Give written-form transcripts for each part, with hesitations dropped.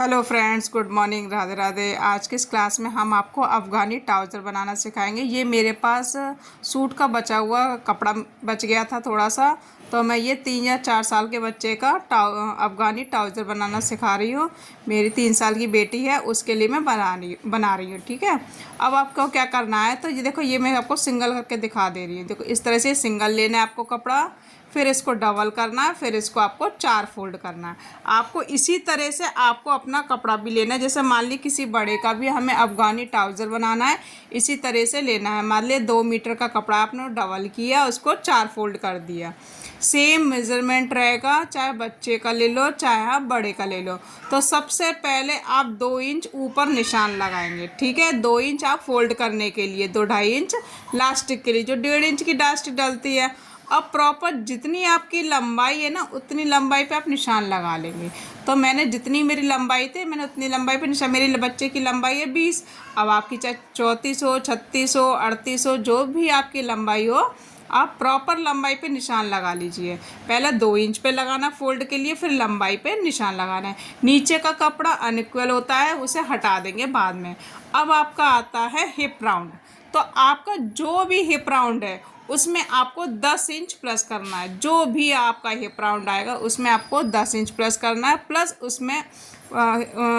Hello friends, good morning, Radhe Radhe. आज के इस क्लास में हम आपको अफ़गानी ट्राउज़र बनाना सिखाएंगे। ये मेरे पास सूट का बचा हुआ कपड़ा बच गया था थोड़ा सा, तो मैं ये 3 या 4 साल के बच्चे का अफ़गानी ट्राउज़र बनाना सिखा रही हूँ। मेरी 3 साल की बेटी है, उसके लिए मैं बना रही हूँ। ठीक है, अब आपको क्या करना है, तो ये देखो, ये मैं आपको सिंगल करके दिखा दे रही हूँ। देखो, इस तरह से सिंगल लेना है आपको कपड़ा, फिर इसको डबल करना है, फिर इसको आपको 4 फोल्ड करना है। आपको इसी तरह से आपको अपना कपड़ा भी लेना है। जैसे मान ली किसी बड़े का भी हमें अफ़गानी ट्राउज़र बनाना है, इसी तरह से लेना है। मान लिया 2 मीटर का कपड़ा आपने डबल किया, उसको 4 फोल्ड कर दिया। सेम मेज़रमेंट रहेगा, चाहे बच्चे का ले लो चाहे आप बड़े का ले लो। तो सबसे पहले आप 2 इंच ऊपर निशान लगाएंगे। ठीक है, 2 इंच आप फोल्ड करने के लिए, 2-2.5 इंच लास्टिक के लिए, जो 1.5 इंच की लास्टिक डलती है। अब प्रॉपर जितनी आपकी लंबाई है ना, उतनी लंबाई पे आप निशान लगा लेंगे। तो मैंने जितनी मेरी लंबाई थी, मैंने उतनी लंबाई पे निशान, मेरे बच्चे की लंबाई है 20। अब आपकी चाहे 34 हो, 36 हो, 38 हो, जो भी आपकी लंबाई हो, आप प्रॉपर लंबाई पे निशान लगा लीजिए। पहले 2 इंच पे लगाना फोल्ड के लिए, फिर लंबाई पे निशान लगाना है। नीचे का कपड़ा अनइक्वल होता है, उसे हटा देंगे बाद में। अब आपका आता है हिप राउंड। तो आपका जो भी हिप राउंड है उसमें आपको 10 इंच प्लस करना है। जो भी आपका हिप राउंड आएगा उसमें आपको 10 इंच प्लस करना है। प्लस उसमें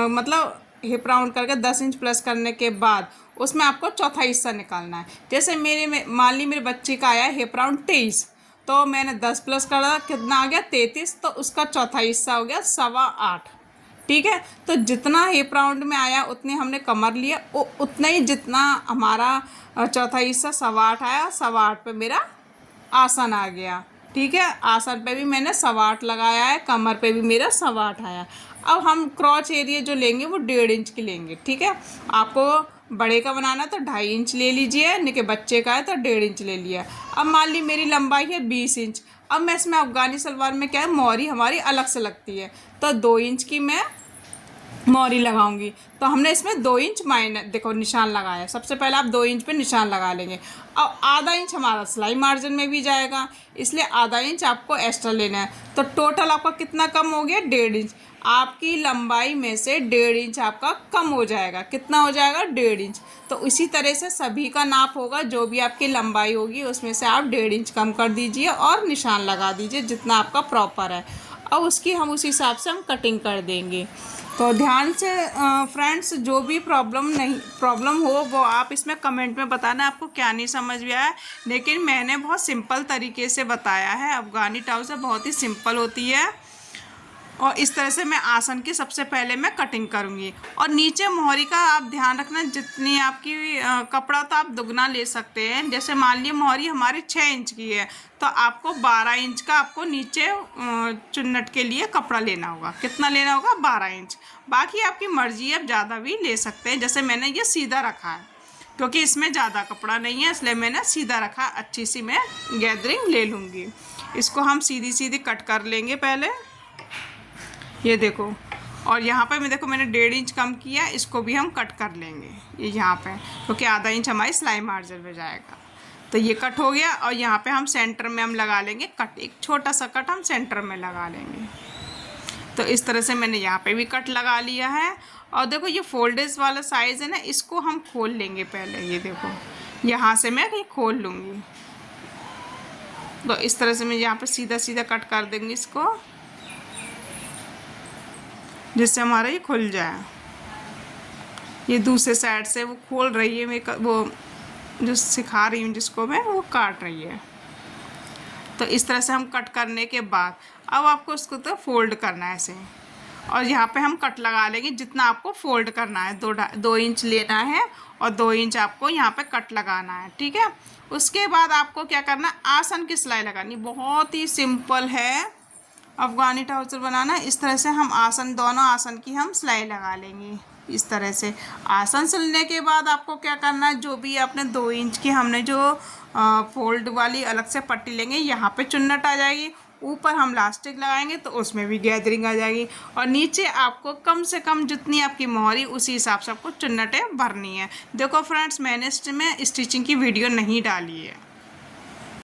मतलब हिप राउंड करके 10 इंच प्लस करने के बाद उसमें आपको चौथा हिस्सा निकालना है। जैसे मेरे में मान ली मेरे बच्चे का आया हिप राउंड 23, तो मैंने 10 प्लस करा, कितना आ गया 33, तो उसका चौथा हिस्सा हो गया 8.25। ठीक है, तो जितना हिप राउंड में आया उतनी हमने कमर लिया, उतना ही जितना हमारा चौथा हिस्सा 8.25 आया, 8.25 पे मेरा आसन आ गया। ठीक है, आसन पे भी मैंने 8.25 लगाया है, कमर पे भी मेरा 8.25 आया। अब हम क्रॉच एरिया जो लेंगे वो 1.5 इंच की लेंगे। ठीक है, आपको बड़े का बनाना तो 2.5 इंच ले लीजिए, नहीं कि बच्चे का है तो 1.5 इंच ले लिया। अब मान ली मेरी लंबाई है 20 इंच। अब मैं इसमें अफ़गानी सलवार में क्या है, मोहरी हमारी अलग से लगती है, तो 2 इंच की मैं मोहरी लगाऊंगी। तो हमने इसमें 2 इंच देखो निशान लगाया। सबसे पहले आप 2 इंच पे निशान लगा लेंगे। अब आधा इंच हमारा सिलाई मार्जिन में भी जाएगा, इसलिए आधा इंच आपको एक्स्ट्रा लेना है। तो टोटल आपका कितना कम हो गया, 1.5 इंच। आपकी लंबाई में से 1.5 इंच आपका कम हो जाएगा। कितना हो जाएगा, 1.5 इंच। तो इसी तरह से सभी का नाप होगा, जो भी आपकी लंबाई होगी उसमें से आप 1.5 इंच कम कर दीजिए और निशान लगा दीजिए जितना आपका प्रॉपर है। अब उसकी हम उस हिसाब से हम कटिंग कर देंगे। तो ध्यान से फ्रेंड्स, जो भी प्रॉब्लम हो वो आप इसमें कमेंट में बताना, आपको क्या नहीं समझ में आया। लेकिन मैंने बहुत सिंपल तरीके से बताया है। अफ़गानी ट्राउज़र बहुत ही सिंपल होती है, और इस तरह से मैं आसन की सबसे पहले मैं कटिंग करूँगी। और नीचे मोहरी का आप ध्यान रखना, जितनी आपकी कपड़ा तो आप दुगना ले सकते हैं। जैसे मान लीजिए मोहरी हमारी 6 इंच की है, तो आपको 12 इंच का आपको नीचे चुन्नट के लिए कपड़ा लेना होगा। कितना लेना होगा, 12 इंच। बाकी आपकी मर्ज़ी है, आप ज़्यादा भी ले सकते हैं। जैसे मैंने ये सीधा रखा है क्योंकि इसमें ज़्यादा कपड़ा नहीं है, इसलिए मैंने सीधा रखा। अच्छी सी मैं गैदरिंग ले लूँगी। इसको हम सीधी सीधी कट कर लेंगे पहले, ये देखो। और यहाँ पे मैं देखो, मैंने 1.5 इंच कम किया, इसको भी हम कट कर लेंगे ये यहाँ पे, क्योंकि आधा इंच हमारी सिलाई मार्जिन में जाएगा। तो ये कट हो गया, और यहाँ पे हम सेंटर में हम लगा लेंगे कट। एक छोटा सा कट हम सेंटर में लगा लेंगे। तो इस तरह से मैंने यहाँ पे भी कट लगा लिया है। और देखो, ये फोल्डेज वाला साइज़ है ना, इसको हम खोल लेंगे पहले। ये देखो, यहाँ से मैं ये खोल लूँगी। तो इस तरह से मैं यहाँ पर सीधा सीधा कट कर देंगे इसको, जिससे हमारा ये खुल जाए। ये दूसरे साइड से वो खोल रही है, मैं वो जो सिखा रही हूँ जिसको मैं, वो काट रही है। तो इस तरह से हम कट करने के बाद अब आपको इसको तो फोल्ड करना है ऐसे, और यहाँ पे हम कट लगा लेंगे जितना आपको फोल्ड करना है। 2 इंच लेना है और 2 इंच आपको यहाँ पे कट लगाना है। ठीक है, उसके बाद आपको क्या करना है, आसन की सिलाई लगानी। बहुत ही सिंपल है अफ़गानी ट्राउज़र बनाना। इस तरह से हम आसन, दोनों आसन की हम सिलाई लगा लेंगे। इस तरह से आसन सिलने के बाद आपको क्या करना है, जो भी आपने 2 इंच की हमने जो फोल्ड वाली अलग से पट्टी लेंगे, यहाँ पे चुन्नट आ जाएगी। ऊपर हम लास्टिक लगाएंगे तो उसमें भी गैदरिंग आ जाएगी। और नीचे आपको कम से कम जितनी आपकी मोहरी, उसी हिसाब से आपको चुन्नटें भरनी है। देखो फ्रेंड्स, मैंने इसमें स्टिचिंग की वीडियो नहीं डाली है।